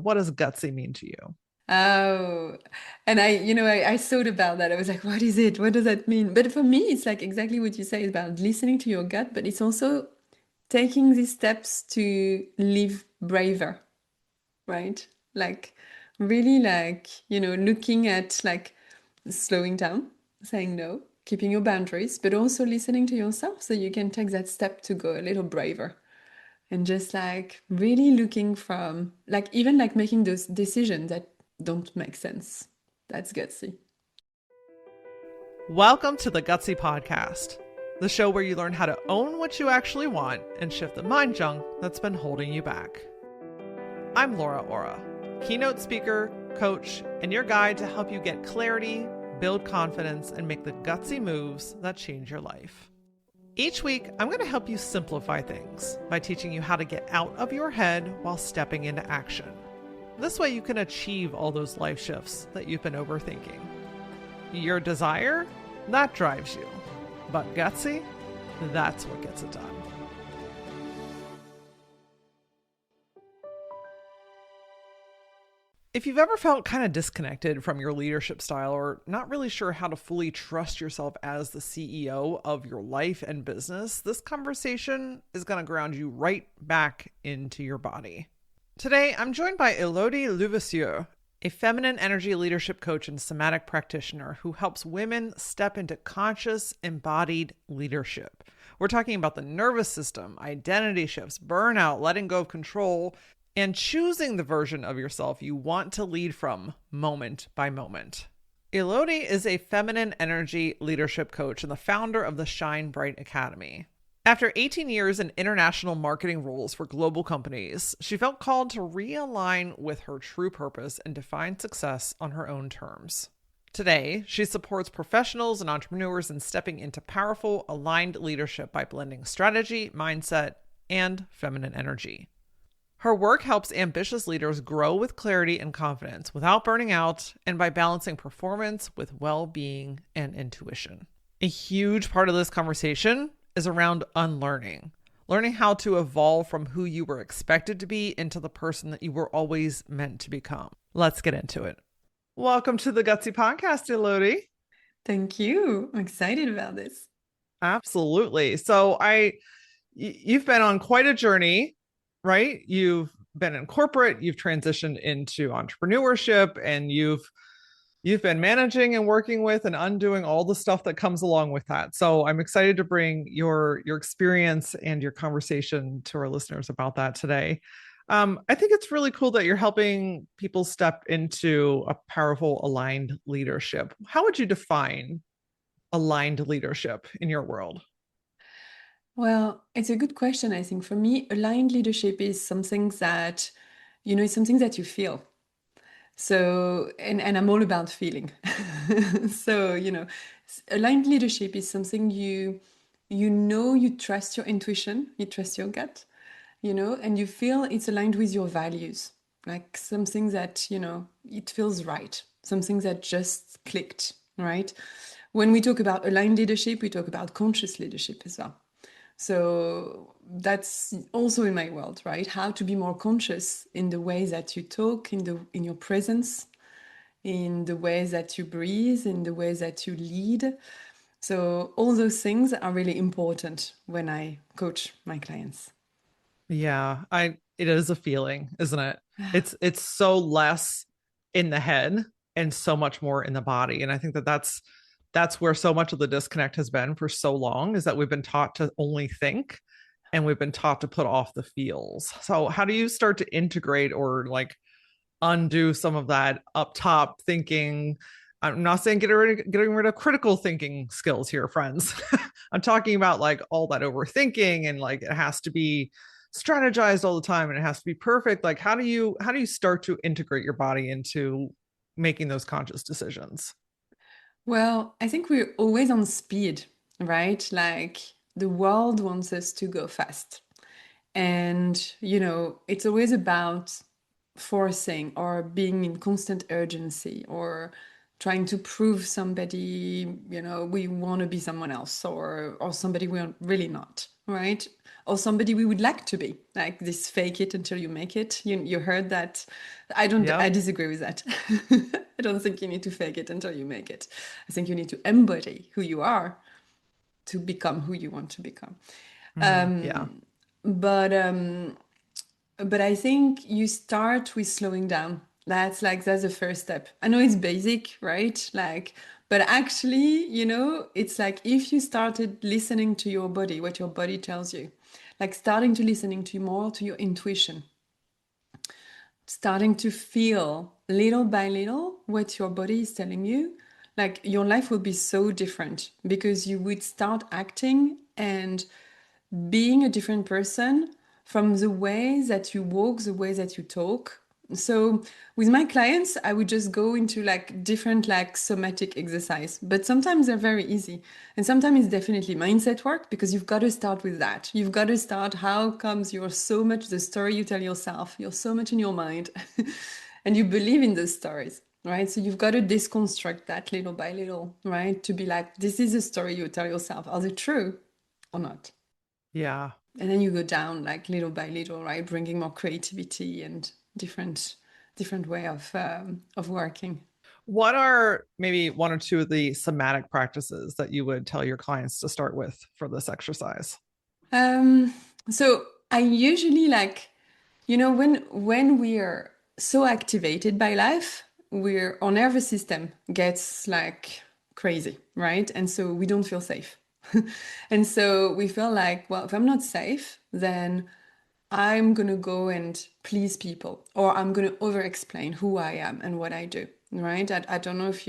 what does gutsy mean to you? Oh, and I thought about that. I was like, what is it? What does that mean? But for me, it's like exactly what you say about listening to your gut, but it's also taking these steps to live braver, right? Like really like, looking at like slowing down, saying no, keeping your boundaries, but also listening to yourself so you can take that step to go a little braver and just like really looking from like even like making those decisions that don't make sense. That's gutsy. Welcome to the Gutsy Podcast, the show where you learn how to own what you actually want and shift the mind junk that's been holding you back. I'm LauraAura, keynote speaker, coach, and your guide to help you get clarity, build confidence, and make the gutsy moves that change your life. Each week, I'm going to help you simplify things by teaching you how to get out of your head while stepping into action. This way you can achieve all those life shifts that you've been overthinking. Your desire, that drives you. But gutsy, that's what gets it done. If you've ever felt kind of disconnected from your leadership style or not really sure how to fully trust yourself as the CEO of your life and business, this conversation is going to ground you right back into your body. Today, I'm joined by Elodie Levasseur, a feminine energy leadership coach and somatic practitioner who helps women step into conscious, embodied leadership. We're talking about the nervous system, identity shifts, burnout, letting go of control, and choosing the version of yourself you want to lead from moment by moment. Elodie is a feminine energy leadership coach and the founder of the Shine Bright Academy. After 18 years in international marketing roles for global companies, she felt called to realign with her true purpose and define success on her own terms. Today, she supports professionals and entrepreneurs in stepping into powerful, aligned leadership by blending strategy, mindset, and feminine energy. Her work helps ambitious leaders grow with clarity and confidence without burning out and by balancing performance with well-being and intuition. A huge part of this conversation is around unlearning, learning how to evolve from who you were expected to be into the person that you were always meant to become. Let's get into it. Welcome to the Gutsy Podcast, Elodie. Thank you. I'm excited about this. Absolutely. So you've been on quite a journey, right? You've been in corporate, you've transitioned into entrepreneurship, and you've been managing and working with and undoing all the stuff that comes along with that. So I'm excited to bring your experience and your conversation to our listeners about that today. I think it's really cool that you're helping people step into a powerful aligned leadership. How would you define aligned leadership in your world? Well, it's a good question. I think for me, aligned leadership is something that, it's something that you feel. So, and I'm all about feeling. So, aligned leadership is something you trust your intuition, you trust your gut, and you feel it's aligned with your values, like something that, it feels right, something that just clicked, right? When we talk about aligned leadership, we talk about conscious leadership as well. So that's also in my world, right? How to be more conscious in the way that you talk, in your presence, in the way that you breathe, in the way that you lead. So all those things are really important when I coach my clients. Yeah, it is a feeling, isn't it? It's so less in the head and so much more in the body. And I think that that's where so much of the disconnect has been for so long, is that we've been taught to only think and we've been taught to put off the feels. So how do you start to integrate or like undo some of that up top thinking? I'm not saying getting rid of critical thinking skills here, friends. I'm talking about like all that overthinking and like it has to be strategized all the time and it has to be perfect. Like how do you start to integrate your body into making those conscious decisions? Well, I think we're always on speed, right? Like the world wants us to go fast. And, it's always about forcing or being in constant urgency or trying to prove somebody, we want to be someone else or somebody we're really not. right? Or somebody we would like to be, like this fake it until you make it. You heard that. I Yep. disagree with that. I don't think you need to fake it until you make it. I think you need to embody who you are to become who you want to become. Yeah. But I think you start with slowing down. That's the first step. I know it's basic, right? Like, but actually, it's like if you started listening to your body, what your body tells you, like starting to listening to more to your intuition, starting to feel little by little what your body is telling you, like your life will be so different because you would start acting and being a different person from the way that you walk, the way that you talk. So with my clients, I would just go into like different like somatic exercise, but sometimes they're very easy. And sometimes it's definitely mindset work because you've got to start with that. You've got to start how comes you're so much the story you tell yourself. You're so much in your mind and you believe in those stories. Right. So you've got to deconstruct that little by little, right? To be like, this is a story you tell yourself. Are they true or not? Yeah. And then you go down like little by little, right, bringing more creativity and different way of working. What are maybe one or two of the somatic practices that you would tell your clients to start with for this exercise? um so I usually like, when we are so activated by life, our nervous system gets like crazy, right? And so we don't feel safe. And so we feel like, well, if I'm not safe, then I'm going to go and please people, or I'm going to over explain who I am and what I do, right? I don't know if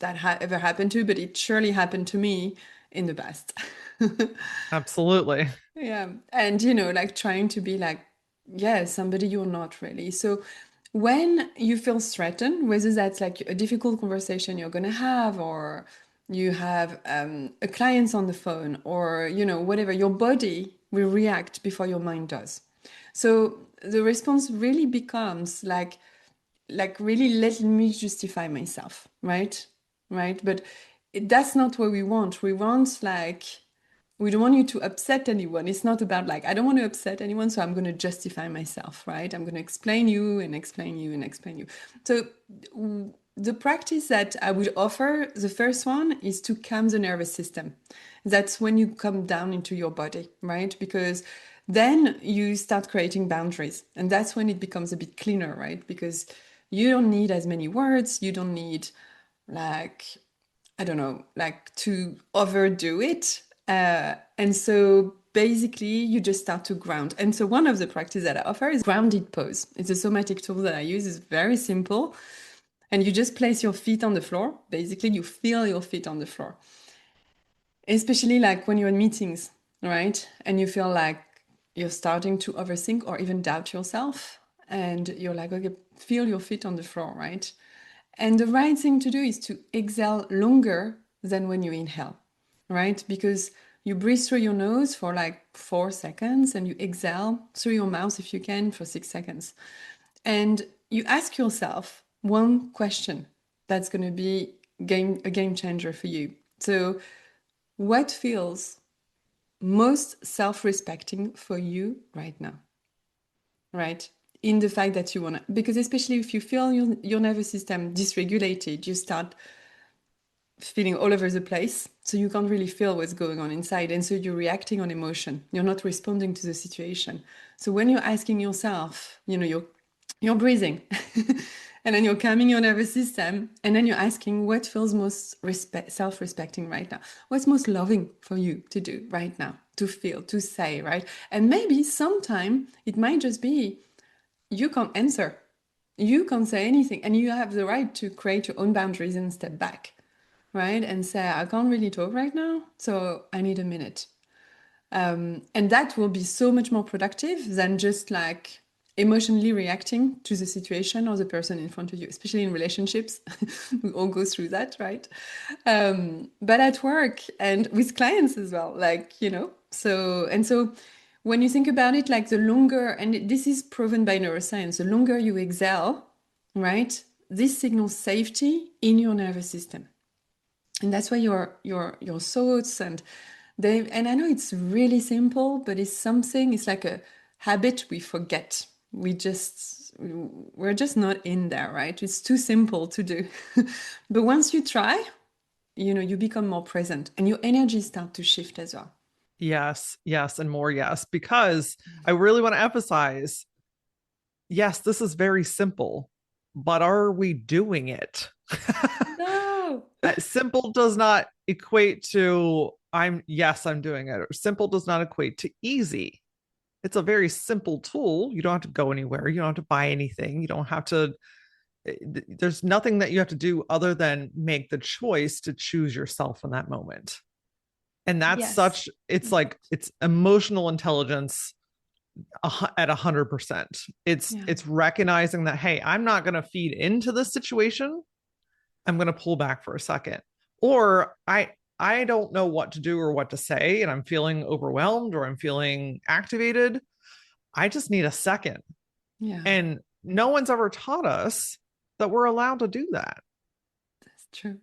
that ever happened to you, but it surely happened to me in the past. Absolutely. Yeah. And, like trying to be like, yeah, somebody you're not really. So when you feel threatened, whether that's like a difficult conversation you're going to have, or you have a client on the phone, or, whatever, your body will react before your mind does. So the response really becomes like really let me justify myself, right? Right. But that's not what we want. We want like, we don't want you to upset anyone. It's not about like, I don't want to upset anyone, so I'm going to justify myself, right? I'm going to explain you and explain you and explain you. So the practice that I would offer, the first one is to calm the nervous system. That's when you come down into your body, right? Because then you start creating boundaries. And that's when it becomes a bit cleaner, right? Because you don't need as many words. You don't need like, I don't know, like to overdo it. And so basically you just start to ground. And so one of the practices that I offer is grounded pose. It's a somatic tool that I use. It's very simple. And you just place your feet on the floor. Basically, you feel your feet on the floor. Especially like when you're in meetings, right? And you feel like you're starting to overthink or even doubt yourself. And you're like, okay, feel your feet on the floor, right? And the right thing to do is to exhale longer than when you inhale, right? Because you breathe through your nose for like 4 seconds and you exhale through your mouth if you can for 6 seconds. And you ask yourself one question that's going to be a game changer for you. So, what feels most self-respecting for you right now? Right? In the fact that you want to, because especially if you feel your nervous system dysregulated, you start feeling all over the place. So you can't really feel what's going on inside. And so you're reacting on emotion. You're not responding to the situation. So when you're asking yourself, you're breathing and then you're calming your nervous system. And then you're asking what feels most self-respecting right now? What's most loving for you to do right now, to feel, to say, right? And maybe sometime it might just be you can't answer. You can't say anything. And you have the right to create your own boundaries and step back, right? And say, I can't really talk right now, so I need a minute. And that will be so much more productive than just like emotionally reacting to the situation or the person in front of you, especially in relationships. We all go through that, right? But at work and with clients as well, like, so when you think about it, like the longer, and this is proven by neuroscience, the longer you exhale, right? This signals safety in your nervous system. And that's why your thoughts and And I know it's really simple, but it's like a habit we forget. We're just not in there, right? It's too simple to do. But once you try, you become more present and your energy start to shift as well. Yes, yes, and more yes, because I really want to emphasize, yes, this is very simple, but are we doing it? No. Simple does not equate to I'm doing it. Or simple does not equate to easy. It's a very simple tool. You don't have to go anywhere. You don't have to buy anything. You don't have to, there's nothing that you have to do other than make the choice to choose yourself in that moment. And that's Yes. such, it's like, it's emotional intelligence at 100%. Yeah. It's recognizing that, hey, I'm not going to feed into this situation. I'm going to pull back for a second. Or I don't know what to do or what to say, and I'm feeling overwhelmed or I'm feeling activated. I just need a second. Yeah. And no one's ever taught us that we're allowed to do that. That's true.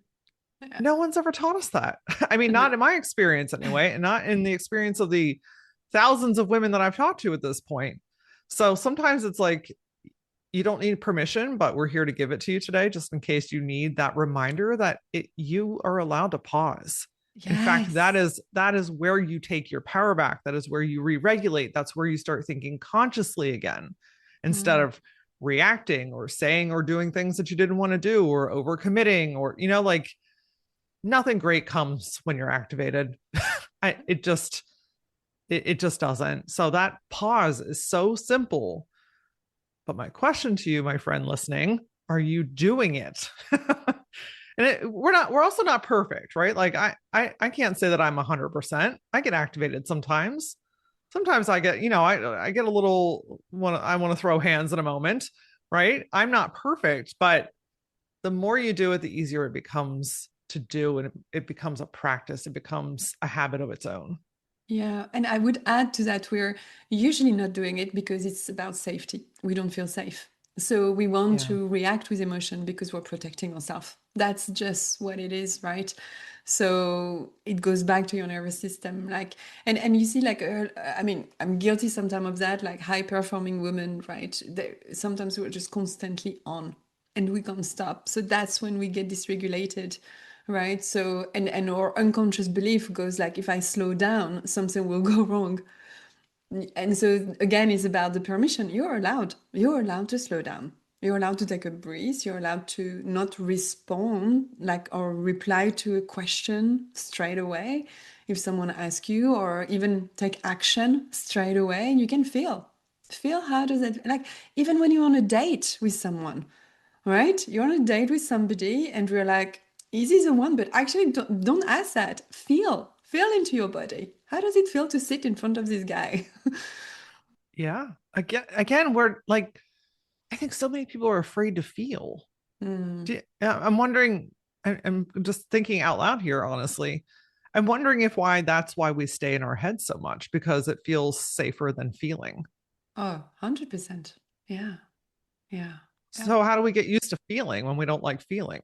Yeah. No one's ever taught us that. I mean, No. not in my experience anyway, and not in the experience of the thousands of women that I've talked to at this point. So sometimes it's like you don't need permission, but we're here to give it to you today, just in case you need that reminder that you are allowed to pause. In fact, Yes. that is where you take your power back. That is where you re-regulate. That's where you start thinking consciously again, instead Mm. of reacting or saying or doing things that you didn't want to do or overcommitting or like nothing great comes when you're activated. It just it just doesn't. So that pause is so simple. But my question to you, my friend listening, are you doing it? We're also not perfect, right? Like I can't say that I'm 100%. I get activated sometimes. Sometimes I get, I get a little I want to throw hands in a moment, right? I'm not perfect, but the more you do it, the easier it becomes to do, and it becomes a practice. It becomes a habit of its own. Yeah, and I would add to that, we're usually not doing it because it's about safety. We don't feel safe. So we want Yeah. to react with emotion because we're protecting ourselves. That's just what it is, right? So it goes back to your nervous system. Like, and you see, like, I mean, I'm guilty sometimes of that, like high performing women, right? Sometimes we're just constantly on and we can't stop. So that's when we get dysregulated, right? So and our unconscious belief goes like, if I slow down something will go wrong. And so again, it's about the permission. You're allowed to slow down, you're allowed to take a breath, you're allowed to not respond like or reply to a question straight away if someone asks you, or even take action straight away. And you can feel how does it, like, even when you're on a date with someone, right? You're on a date with somebody and we're like, is he the one? But actually, don't ask that. Feel into your body. How does it feel to sit in front of this guy? Yeah. Again, we're like, I think so many people are afraid to feel. Mm. I'm wondering, I'm just thinking out loud here, honestly. I'm wondering if that's why we stay in our head so much, because it feels safer than feeling. Oh, 100%. Yeah, yeah, yeah. So how do we get used to feeling when we don't like feeling?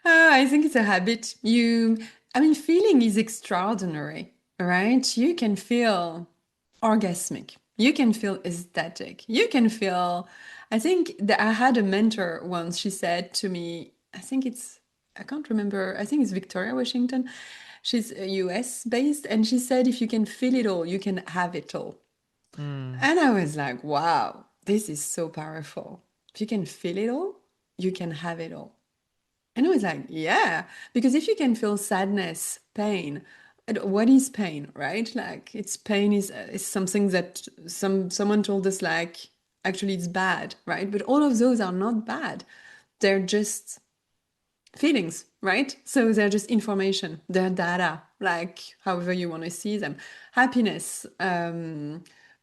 I think it's a habit. I mean, feeling is extraordinary, right? You can feel orgasmic. You can feel ecstatic. You can feel. I think that I had a mentor once. She said to me, I can't remember. I think it's Victoria Washington. She's US based. And she said, if you can feel it all, you can have it all. Mm, And I was like, wow, this is so powerful. If you can feel it all, you can have it all. And I was like, yeah, because if you can feel sadness, pain, and what is pain, right? Like, it's pain is something that someone told us, like, actually it's bad, right? But all of those are not bad. They're just feelings, right? So they're just information, they're data, like however you want to see them. Happiness,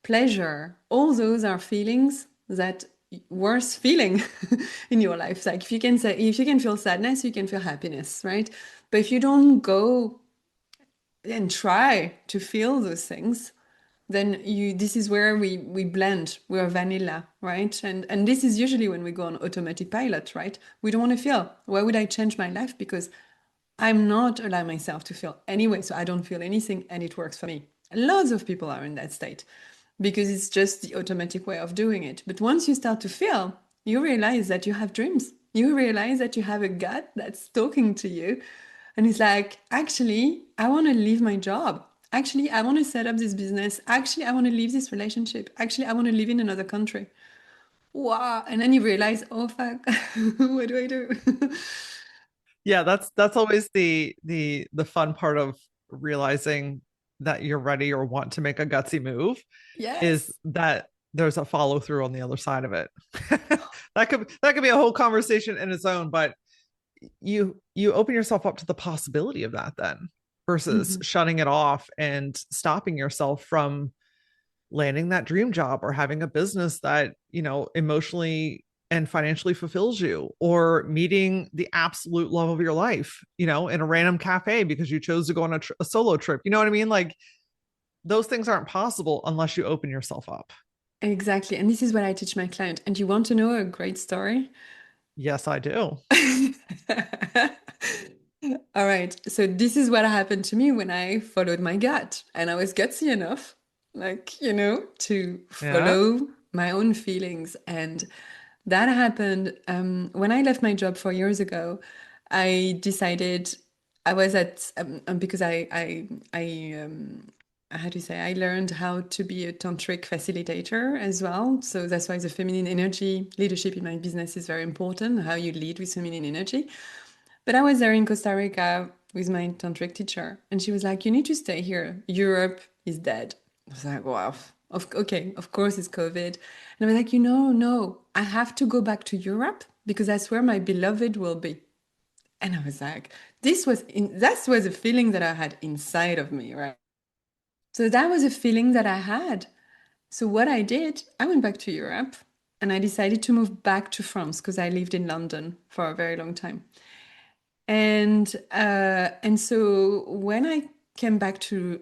pleasure, all those are feelings that worth feeling in your life. Like, if you can feel sadness, you can feel happiness, right? But if you don't go and try to feel those things, then this is where we blend, we're vanilla, right? And this is usually when we go on automatic pilot, right? We don't want to feel, why would I change my life? Because I'm not allowing myself to feel anyway, so I don't feel anything and it works for me. Lots of people are in that state because it's just the automatic way of doing it. But once you start to feel, you realize that you have dreams. You realize that you have a gut that's talking to you. And it's like, actually, I want to leave my job. Actually, I want to set up this business. Actually, I want to leave this relationship. Actually, I want to live in another country. Wow. And then you realize, oh, fuck, what do I do? Yeah, that's always the fun part of realizing that you're ready or want to make a gutsy move, is Yes. that there's a follow through on the other side of it. That could be a whole conversation in its own, but you open yourself up to the possibility of that then, versus Mhm. shutting it off and stopping yourself from landing that dream job or having a business that, emotionally and financially fulfills you, or meeting the absolute love of your life, in a random cafe because you chose to go on a solo trip. You know what I mean? Like, those things aren't possible unless you open yourself up. Exactly. And this is what I teach my client. And you want to know a great story? Yes, I do. All right. So this is what happened to me when I followed my gut. And I was gutsy enough, like, to Yeah. follow my own feelings. And that happened when I left my job 4 years ago. I decided I was at because how do you say, I learned how to be a tantric facilitator as well. So that's why the feminine energy leadership in my business is very important, how you lead with feminine energy. But I was there in Costa Rica with my tantric teacher, and she was like, "You need to stay here. Europe is dead." I was like, "Wow, okay, of course it's COVID." And I was like, no, I have to go back to Europe because that's where my beloved will be." And I was like, that was a feeling that I had inside of me, right? So that was a feeling that I had. So what I did, I went back to Europe and I decided to move back to France because I lived in London for a very long time. And so when I came back to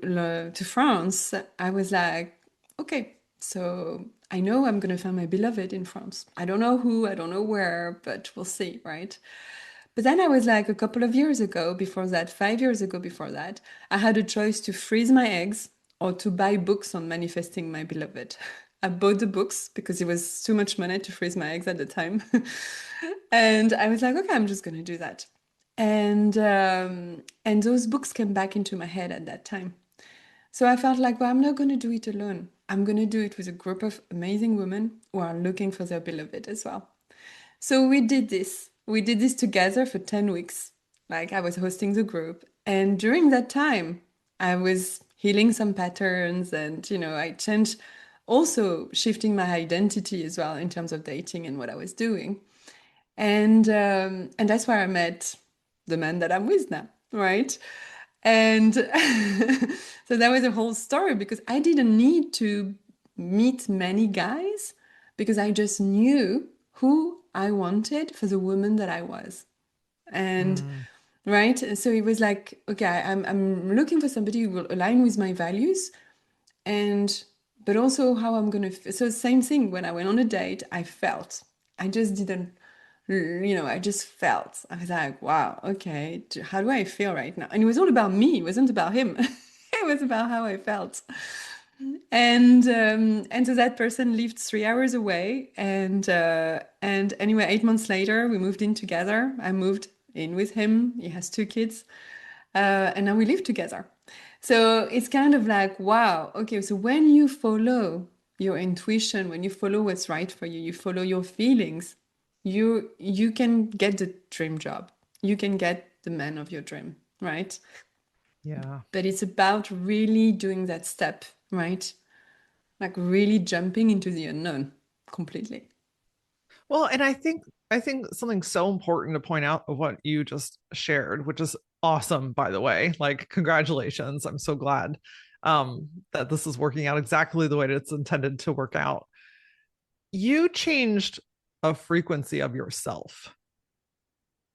France, I was like, okay, so I know I'm gonna find my beloved in France. I don't know who, I don't know where, but we'll see, right? But then I was like, a couple of years ago, before that, 5 years ago, before that, I had a choice to freeze my eggs or to buy books on manifesting my beloved. I bought the books because it was too much money to freeze my eggs at the time. And I was like, okay, I'm just going to do that. And those books came back into my head at that time. So I felt like, well, I'm not going to do it alone. I'm going to do it with a group of amazing women who are looking for their beloved as well. So we did this. We did this together for 10 weeks. Like I was hosting the group. And during that time, I was healing some patterns and, I changed, also shifting my identity as well in terms of dating and what I was doing. And that's where I met the man that I'm with now, right? And so that was a whole story because I didn't need to meet many guys because I just knew who I wanted for the woman that I was. And Mm, right, so it was like, okay, I'm looking for somebody who will align with my values and but also how I'm gonna so same thing when I went on a date, I felt. I just didn't I just felt. I was like, wow, okay, how do I feel right now? And it was all about me, it wasn't about him. It was about how I felt. And so that person lived 3 hours away, and anyway, 8 months later, we moved in together. I moved in with him. He has two kids, and now we live together. So it's kind of like, wow, okay. So when you follow your intuition, when you follow what's right for you, you follow your feelings, you can get the dream job. You can get the man of your dream, right? yeah. But it's about really doing that step, right? Like really jumping into the unknown completely. Well, and I think something so important to point out of what you just shared, which is awesome, by the way. Like, congratulations. I'm so glad that this is working out exactly the way that it's intended to work out. You changed a frequency of yourself,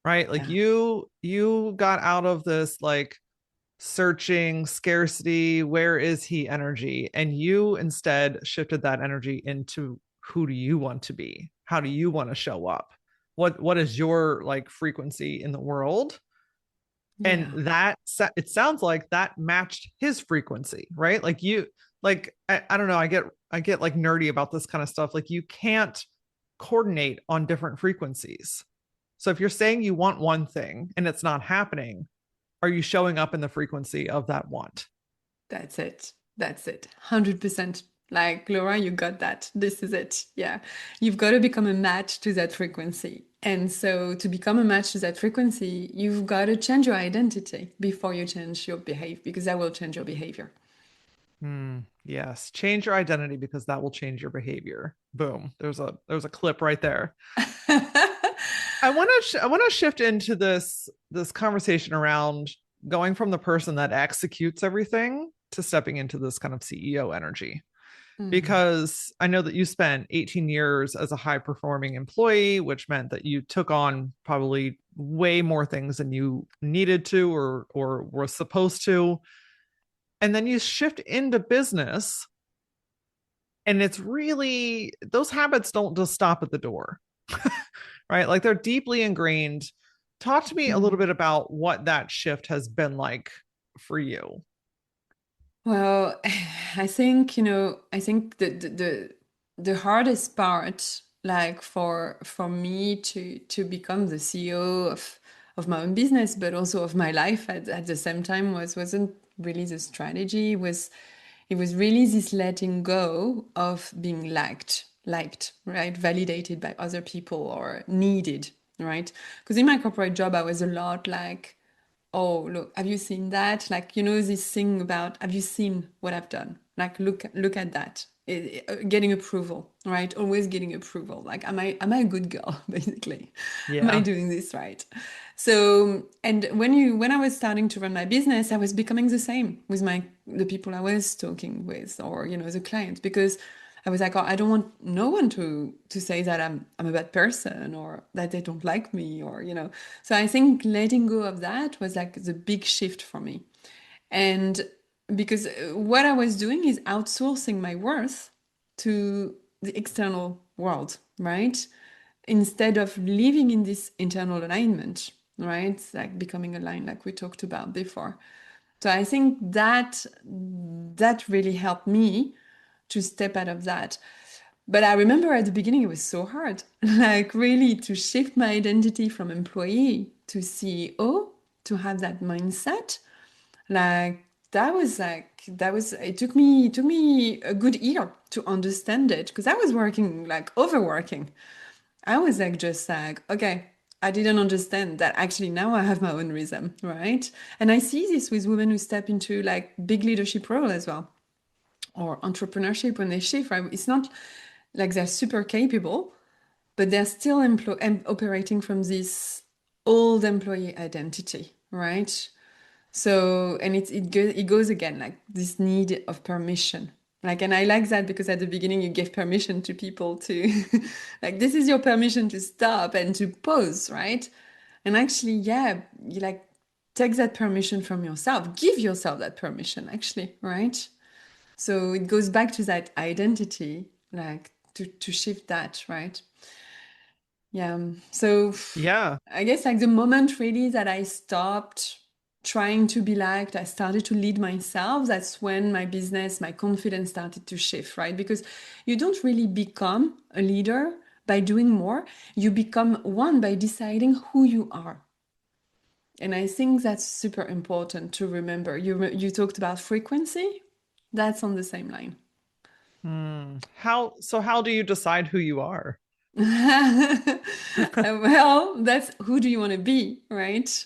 right? Like, Yeah. you got out of this like searching scarcity, where is he energy, and you instead shifted that energy into who do you want to be, how do you want to show up, what is your like frequency in the world, And Yeah. it sounds like that matched his frequency, right? Like I don't know, I get like nerdy about this kind of stuff. Like you can't coordinate on different frequencies. So if you're saying you want one thing and it's not happening, are you showing up in the frequency of that want? That's it. That's it. 100%. Like, Laura, you got that. This is it. Yeah. You've got to become a match to that frequency. And so, to become a match to that frequency, you've got to change your identity before you change your behavior, because that will change your behavior. Yes. Change your identity because that will change your behavior. Boom. There's a clip right there. I want to shift into this conversation around going from the person that executes everything to stepping into this kind of CEO energy. Mm. Because I know that you spent 18 years as a high performing employee, which meant that you took on probably way more things than you needed to or were supposed to. And then you shift into business, and it's really, those habits don't just stop at the door. Right? Like they're deeply ingrained. Talk to me a little Mm. bit about what that shift has been like for you. Well, I think the hardest part, like for me to become the CEO of my own business, but also of my life at the same time wasn't really the strategy. It was really this letting go of being liked, right? Validated by other people or needed, right? Because in my corporate job, I was a lot like, oh, look, have you seen that? Like, this thing about, have you seen what I've done? Like, look at that. Getting approval, right? Always getting approval. Like, am I a good girl, basically? Am I Yeah. doing this right? So, and when I was starting to run my business, I was becoming the same with the people I was talking with, or, the clients, because I was like, oh, I don't want no one to say that I'm a bad person or that they don't like me, or. So I think letting go of that was like the big shift for me. And because what I was doing is outsourcing my worth to the external world, right? Instead of living in this internal alignment, right? Like becoming aligned, like we talked about before. So I think that really helped me to step out of that. But I remember at the beginning it was so hard, like really to shift my identity from employee to CEO, to have that mindset. Like it took me a good year to understand it, because I was working like overworking. I was like just like, okay, I didn't understand that actually now I have my own rhythm, right? And I see this with women who step into like big leadership role as well, or entrepreneurship when they shift, right? It's not like they're super capable, but they're still operating from this old employee identity, right? So, and it goes again, like this need of permission. Like, and I like that because at the beginning you gave permission to people to, like, this is your permission to stop and to pause, right? And actually, yeah, you like take that permission from yourself, give yourself that permission, actually, right? So it goes back to that identity, like to shift that, right? Yeah. So Yeah. I guess like the moment really that I stopped trying to be liked, I started to lead myself. That's when my business, my confidence started to shift, right? Because you don't really become a leader by doing more. You become one by deciding who you are. And I think that's super important to remember. You talked about frequency. That's on the same line. How do you decide who you are? Well, that's who do you want to be, right?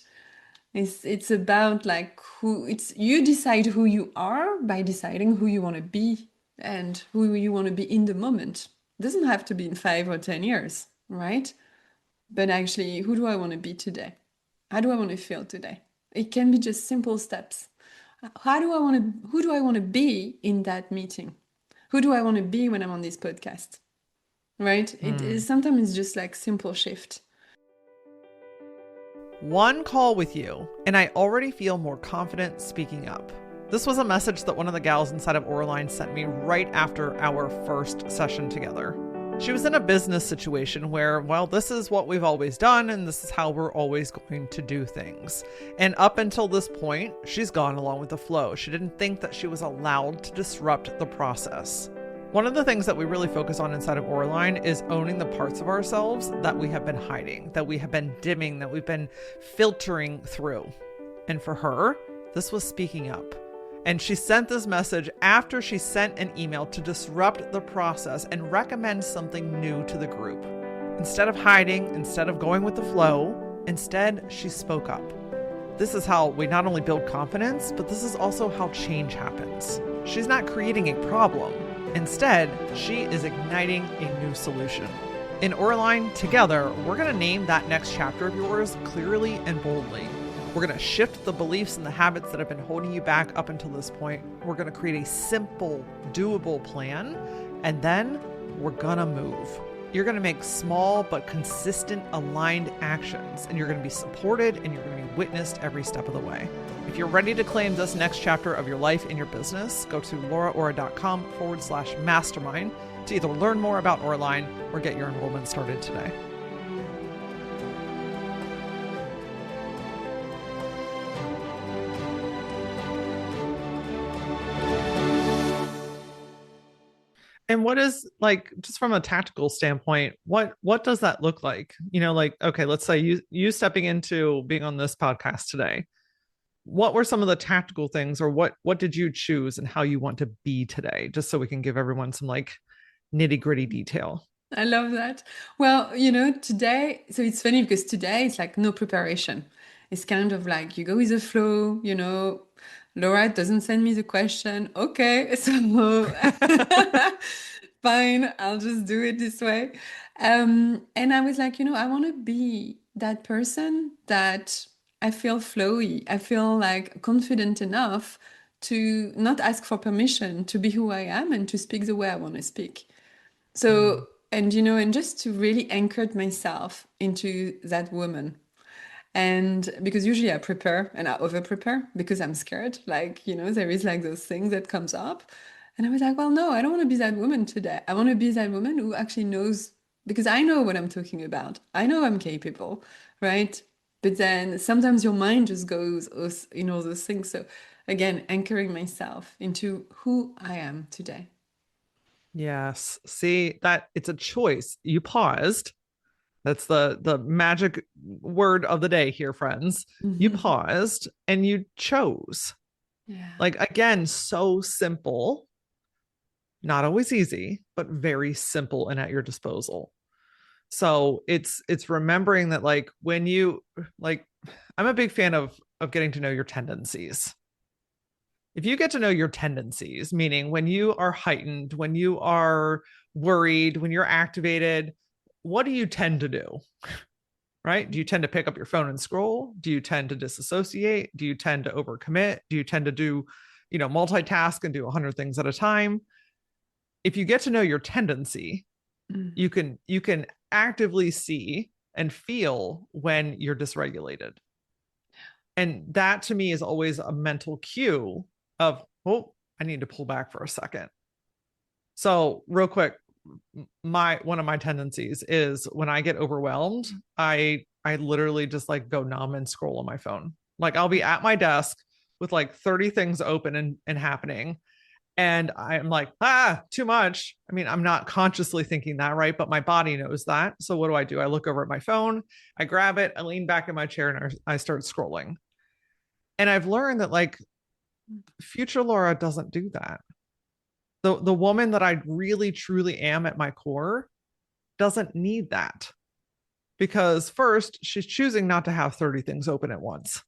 It's about like who it's you decide who you are by deciding who you want to be and who you want to be in the moment. It doesn't have to be in 5 or 10 years, right? But actually, who do I want to be today? How do I want to feel today? It can be just simple steps. Who do I want to be in that meeting? Who do I want to be when I'm on this podcast? Right? It is Hmm. sometimes it's just like simple shift. One call with you, and I already feel more confident speaking up. This was a message that one of the gals inside of Auraline sent me right after our first session together. She was in a business situation where, well, this is what we've always done and this is how we're always going to do things. And up until this point, she's gone along with the flow. She didn't think that she was allowed to disrupt the process. One of the things that we really focus on inside of Auraline is owning the parts of ourselves that we have been hiding, that we have been dimming, that we've been filtering through. And for her, this was speaking up. And she sent this message after she sent an email to disrupt the process and recommend something new to the group. Instead of hiding, instead of going with the flow, instead she spoke up. This is how we not only build confidence, but this is also how change happens. She's not creating a problem. Instead, she is igniting a new solution. In Auraline, together, we're going to name that next chapter of yours clearly and boldly. We're going to shift the beliefs and the habits that have been holding you back up until this point. We're going to create a simple, doable plan, and then we're going to move. You're going to make small but consistent aligned actions, and you're going to be supported and you're going to be witnessed every step of the way. If you're ready to claim this next chapter of your life in your business, go to LauraAura.com/mastermind to either learn more about Auraline or get your enrollment started today. And what is, like, just from a tactical standpoint, what does that look like? You know, like, okay, let's say you stepping into being on this podcast today. What were some of the tactical things, or what did you choose and how you want to be today? Just so we can give everyone some like nitty gritty detail. I love that. Well, today, so it's funny because today it's like no preparation. It's kind of like you go with the flow, Laura doesn't send me the question. Okay, so fine, I'll just do it this way. And I was like, I want to be that person that I feel flowy. I feel like confident enough to not ask for permission to be who I am and to speak the way I want to speak. So, and just to really anchor myself into that woman. And because usually I prepare and I over prepare because I'm scared, like, there is like those things that comes up. And I was like, well, no, I don't want to be that woman today. I want to be that woman who actually knows, because I know what I'm talking about. I know I'm capable, right? But then sometimes your mind just goes, those things. So again, anchoring myself into who I am today. Yes. See, that it's a choice. You paused. That's the magic word of the day here, friends. You paused and you chose. Yeah. Like, again, so simple, not always easy, but very simple and at your disposal. So it's remembering that, like, when you, like, I'm a big fan of getting to know your tendencies. If you get to know your tendencies, meaning when you are heightened, when you are worried, when you're activated, what do you tend to do? Right? Do you tend to pick up your phone and scroll? Do you tend to disassociate? Do you tend to overcommit? Do you tend to do, multitask and do 100 things at a time? If you get to know your tendency, you can actively see and feel when you're dysregulated. And that to me is always a mental cue of, oh, I need to pull back for a second. So real quick, one of my tendencies is when I get overwhelmed, I literally just like go numb and scroll on my phone. Like, I'll be at my desk with like 30 things open and happening. And I'm like, too much. I mean, I'm not consciously thinking that, right? But my body knows that. So what do? I look over at my phone, I grab it, I lean back in my chair, and I start scrolling. And I've learned that, like, future Laura doesn't do that. The woman that I really truly am at my core doesn't need that, because first, she's choosing not to have 30 things open at once.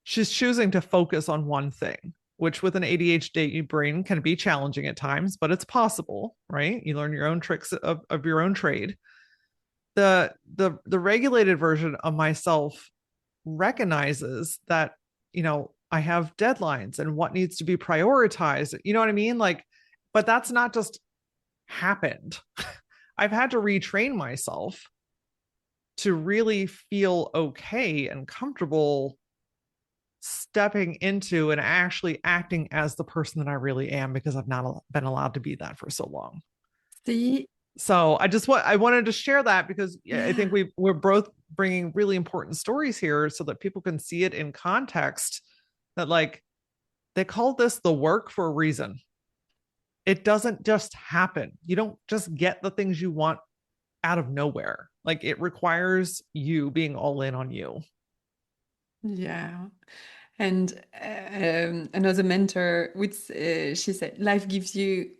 She's choosing to focus on one thing, which with an ADHD brain can be challenging at times, but it's possible, right? You learn your own tricks of your own trade. The regulated version of myself recognizes that, I have deadlines and what needs to be prioritized. You know what I mean? Like, but that's not just happened. I've had to retrain myself to really feel okay and comfortable stepping into and actually acting as the person that I really am, because I've not been allowed to be that for so long. See, So I wanted to share that because I think yeah, we're both bringing really important stories here so that people can see it in context, that like they call this the work for a reason. It doesn't just happen. You don't just get the things you want out of nowhere. Like it requires you being all in on you. yeah. And another mentor would she said, life gives you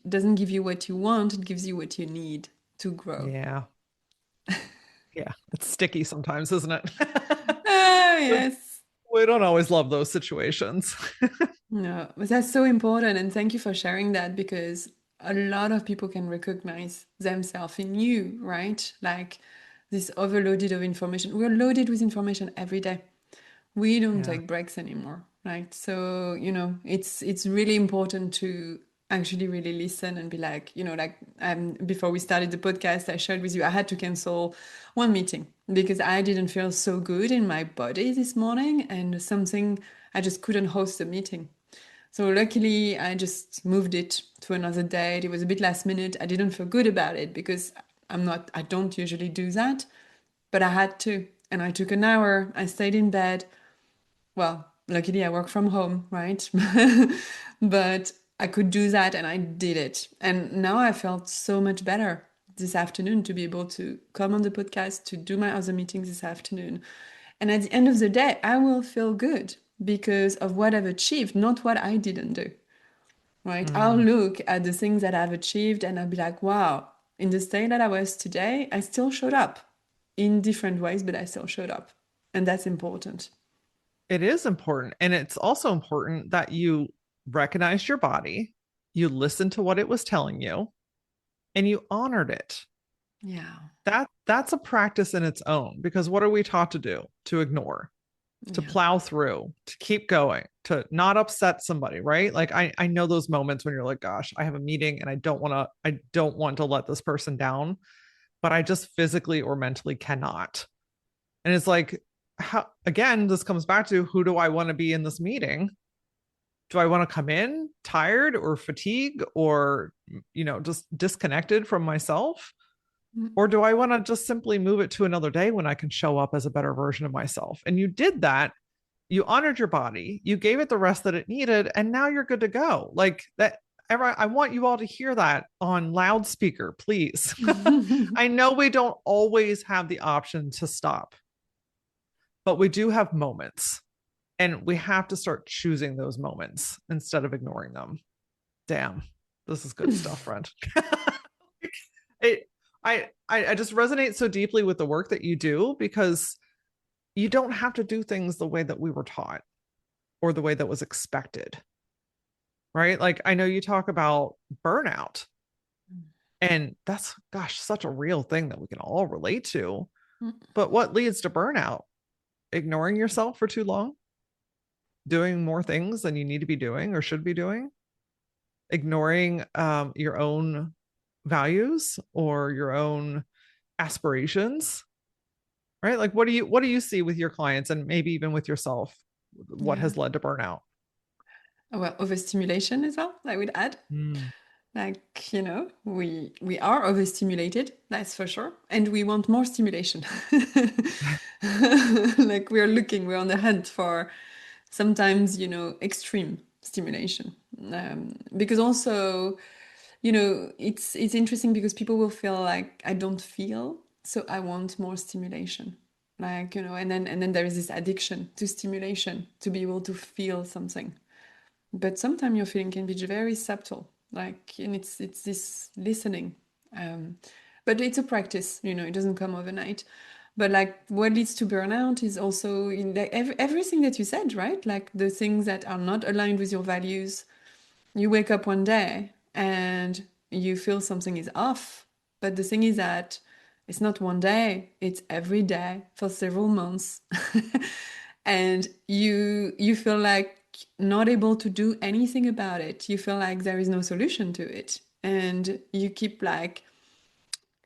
doesn't give you what you want, it gives you what you need to grow. Yeah. Yeah. It's sticky sometimes, isn't it? Ah, we, yes. we don't always love those situations. No, but that's so important. And thank you for sharing that because a lot of people can recognize themselves in you, right? Like this overloaded of information. We're loaded with information every day. We don't Yeah. take breaks anymore, right? So, it's really important to actually really listen and be like, like before we started the podcast, I shared with you I had to cancel one meeting because I didn't feel so good in my body this morning and something I just couldn't host the meeting. So luckily, I just moved it to another date. It was a bit last minute. I didn't feel good about it because I don't usually do that, but I had to. And I took an hour. I stayed in bed. Well, luckily I work from home, right? But I could do that and I did it. And now I felt so much better this afternoon to be able to come on the podcast, to do my other meetings this afternoon. And at the end of the day, I will feel good because of what I've achieved, not what I didn't do, right? I'll Mm. look at the things that I've achieved and I'll be like, wow, in the state that I was today, I still showed up in different ways, but I still showed up. And that's important. It is important. And it's also important that you recognized your body, you listened to what it was telling you, and you honored it. Yeah. That's a practice in its own, because what are we taught to do? To ignore, to Yeah. plow through, to keep going, to not upset somebody, right? Like I know those moments when you're like, gosh, I have a meeting and I don't want to let this person down, but I just physically or mentally cannot. And it's like, how, again, this comes back to, who do I want to be in this meeting? Do I want to come in tired or fatigued or, just disconnected from myself? Mm. Or do I want to just simply move it to another day when I can show up as a better version of myself? And you did that. You honored your body, you gave it the rest that it needed, and now you're good to go. Like that. I want you all to hear that on loudspeaker, please. I know we don't always have the option to stop, but we do have moments, and we have to start choosing those moments instead of ignoring them. Damn, this is good stuff, friend. it, I just resonate so deeply with the work that you do, because you don't have to do things the way that we were taught or the way that was expected, right? Like I know you talk about burnout, and that's, gosh, such a real thing that we can all relate to. But what leads to burnout? Ignoring yourself for too long, doing more things than you need to be doing or should be doing, ignoring your own values or your own aspirations, right? Like what do you see with your clients, and maybe even with yourself, what Yeah. has led to burnout? Well, overstimulation as well, I would add. Mm. Like, we are overstimulated, that's for sure. And we want more stimulation. Like we're on the hunt for sometimes, extreme stimulation. Because also, it's interesting because people will feel like I don't feel, so I want more stimulation. Like, and then there is this addiction to stimulation to be able to feel something. But sometimes your feeling can be very subtle, like, and it's this listening. Um, but it's a practice, it doesn't come overnight. But like what leads to burnout is also in like everything that you said, right? Like the things that are not aligned with your values. You wake up one day and you feel something is off. But the thing is that it's not one day, it's every day for several months. And you feel like not able to do anything about it. You feel like there is no solution to it. And you keep like,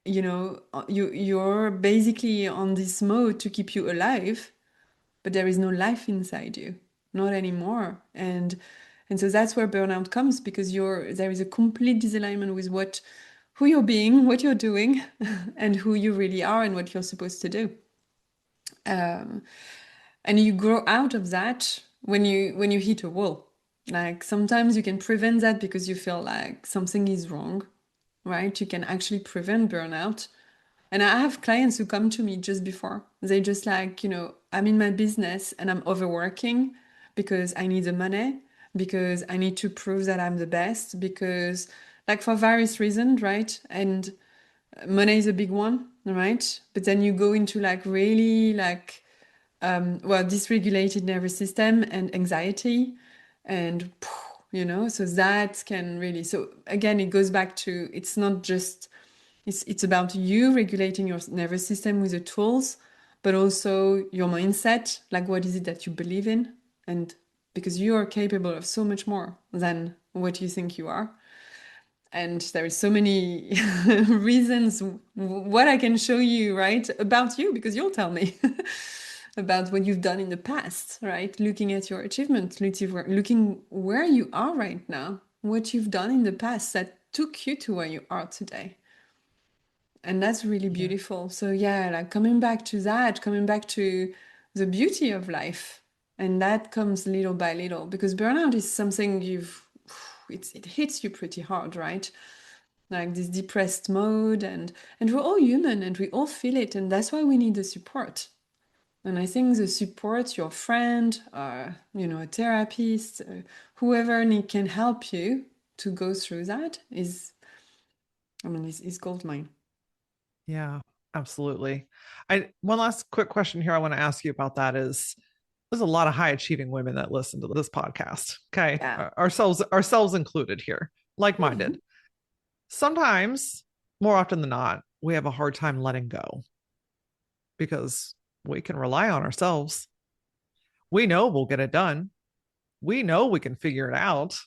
you're basically on this mode to keep you alive, but there is no life inside you, not anymore. And so that's where burnout comes, because there is a complete disalignment with who you're being, what you're doing, and who you really are and what you're supposed to do. Um, and you grow out of that when you hit a wall. Like sometimes you can prevent that because you feel like something is wrong, right? You can actually prevent burnout. And I have clients who come to me just before. They just like, I'm in my business and I'm overworking because I need the money, because I need to prove that I'm the best, because like for various reasons, right? And money is a big one, right? But then you go into like really like dysregulated nervous system and anxiety and so that can really, so again it goes back to, it's not just, it's about you regulating your nervous system with the tools, but also your mindset, like what is it that you believe in, and because you are capable of so much more than what you think you are. And there is so many reasons what I can show you, right, about you, because you'll tell me about what you've done in the past, right? Looking at your achievements, looking where you are right now, what you've done in the past that took you to where you are today. And that's really Yeah. beautiful. So yeah, like coming back to that, coming back to the beauty of life. And that comes little by little, because burnout is something it hits you pretty hard, right? Like this depressed mode, and we're all human and we all feel it, and that's why we need the support. And I think the support, your friend, a therapist, whoever can help you to go through that is gold mine. Yeah, absolutely. One last quick question here I want to ask you about that is there's a lot of high achieving women that listen to this podcast. Okay. Yeah. Ourselves included here, like-minded. Sometimes, more often than not, we have a hard time letting go because we can rely on ourselves. We know we'll get it done. We know we can figure it out.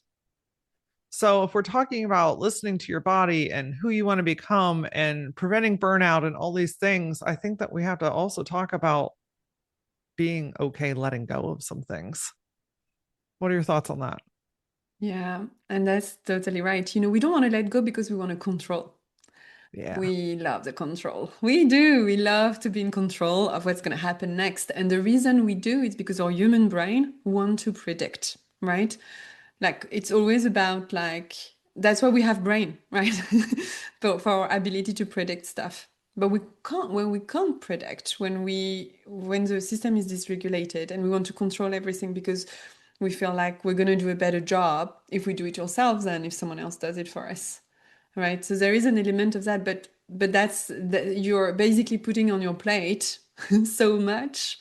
So, if we're talking about listening to your body and who you want to become and preventing burnout and all these things, I think that we have to also talk about being okay letting go of some things. What are your thoughts on that? Yeah, and that's totally right. We don't want to let go because we want to control. Yeah. We love the control. We do. We love to be in control of what's going to happen next. And the reason we do is because our human brain want to predict, right? Like it's always about like, that's why we have brain, right? But for our ability to predict stuff. But when we can't predict, when the system is dysregulated and we want to control everything because we feel like we're going to do a better job if we do it ourselves than if someone else does it for us, right? So there is an element of that, but you're basically putting on your plate so much,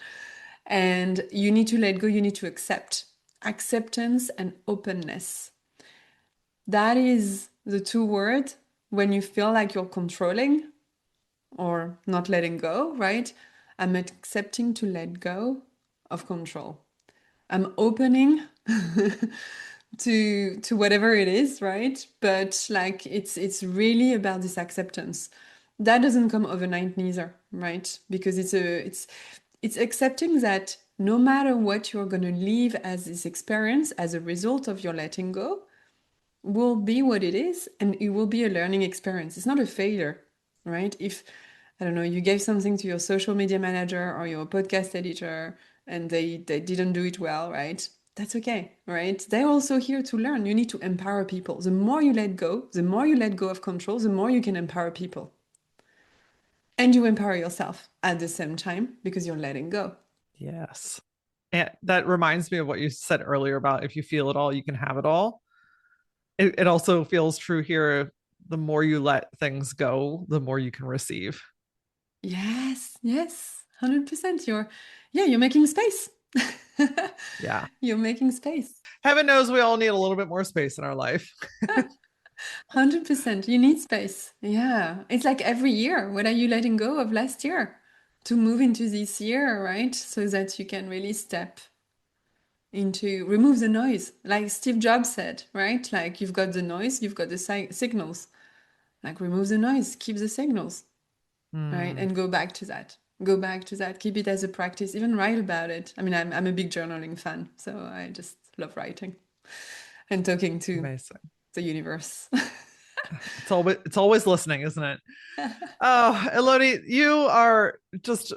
and you need to let go. You need to accept. Acceptance and openness. That is the two words when you feel like you're controlling or not letting go, right? I'm accepting to let go of control. I'm opening to whatever it is, right? But like it's really about this acceptance. That doesn't come overnight neither, right? Because it's accepting that no matter what you're going to leave as this experience as a result of your letting go will be what it is, and it will be a learning experience. It's not a failure, right? If, I don't know, you gave something to your social media manager or your podcast editor and they didn't do it well, right? That's okay, right? They're also here to learn. You need to empower people. The more you let go of control, the more you can empower people. And you empower yourself at the same time because you're letting go. Yes. And that reminds me of what you said earlier about if you feel it all, you can have it all. It also feels true here. The more you let things go, the more you can receive. Yes, yes, 100%. You're making space. Yeah. You're making space. Heaven knows we all need a little bit more space in our life. 100%. You need space. Yeah. It's like every year. What are you letting go of last year to move into this year, right? So that you can really step into, remove the noise. Like Steve Jobs said, right? Like you've got the noise, you've got the signals. Like remove the noise, keep the signals, right? Hmm. And go back to that. Go back to that. Keep it as a practice. Even write about it. I mean, I'm a big journaling fan, so I just love writing and talking to Amazing. the universe. It's always listening, isn't it? Oh, Elodie, you are just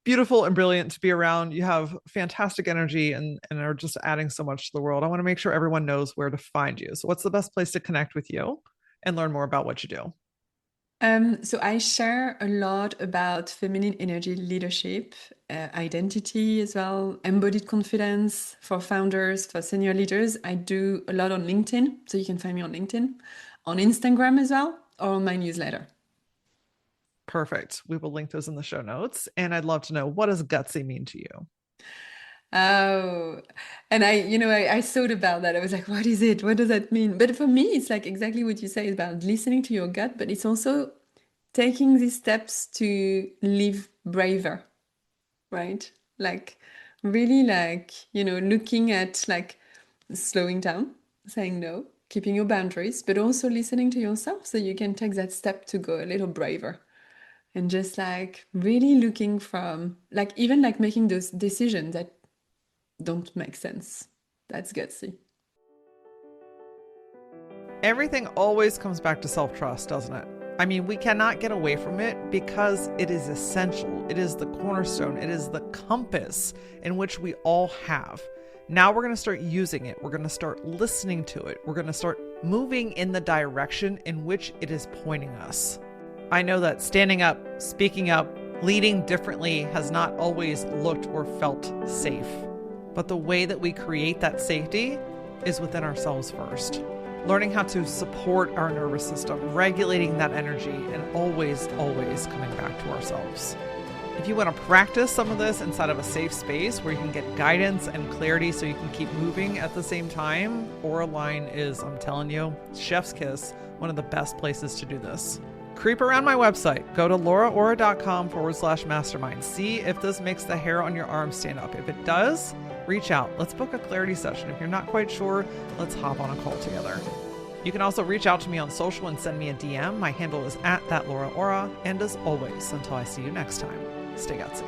beautiful and brilliant to be around. You have fantastic energy and are just adding so much to the world. I want to make sure everyone knows where to find you. So what's the best place to connect with you and learn more about what you do? So I share a lot about feminine energy leadership, identity as well, embodied confidence for founders, for senior leaders. I do a lot on LinkedIn, so you can find me on LinkedIn, on Instagram as well, or on my newsletter. Perfect. We will link those in the show notes. And I'd love to know, what does gutsy mean to you? Oh, and I thought about that. I was like, what is it? What does that mean? But for me, it's like exactly what you say about listening to your gut, but it's also taking these steps to live braver, right? Like really looking at like slowing down, saying no, keeping your boundaries, but also listening to yourself so you can take that step to go a little braver. And just like really looking from like even like making those decisions that don't make sense. That's gutsy. Everything always comes back to self-trust, doesn't it? I mean, we cannot get away from it because it is essential. It is the cornerstone. It is the compass in which we all have. Now we're going to start using it. We're going to start listening to it. We're going to start moving in the direction in which it is pointing us. I know that standing up, speaking up, leading differently has not always looked or felt safe. But the way that we create that safety is within ourselves first. Learning how to support our nervous system, regulating that energy, and always coming back to ourselves. If you want to practice some of this inside of a safe space where you can get guidance and clarity so you can keep moving at the same time, Auraline is, I'm telling you, chef's kiss, one of the best places to do this. Creep around my website. Go to LauraAura.com/mastermind. See if this makes the hair on your arm stand up. If it does, reach out. Let's book a clarity session. If you're not quite sure, let's hop on a call together. You can also reach out to me on social and send me a DM. My handle is @thatLauraAura. And as always, until I see you next time, stay gutsy.